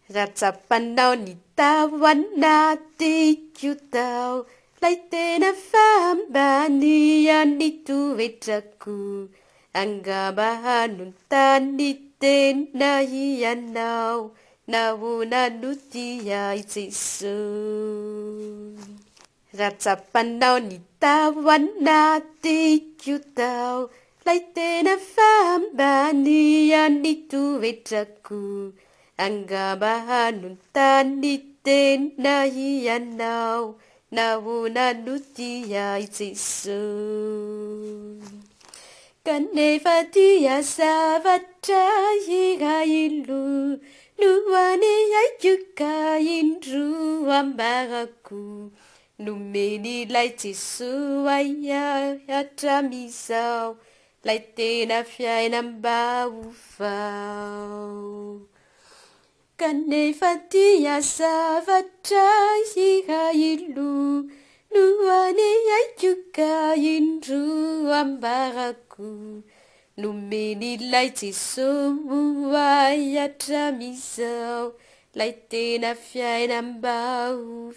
Ratsapanao ni tawan natin tao lai tena fambania ni tuvetraku anggabahanun tani tena hianau nauna nutia itsesu Ratsapanao ni tawan natin tao lai tena fambania ni tuvetraku Anggabahanun tani tena hianau nauna nutia itsesu Kanefa dia savatra higailu Nuani juga indru ambaraku Numeni lai tsesu aya atramisau Lai tena fiai nambau Kanefa dia savatra higailu Nuani juga indru ambaraku Numeni lai tsesu aya atramisau Lai tena fiai nambau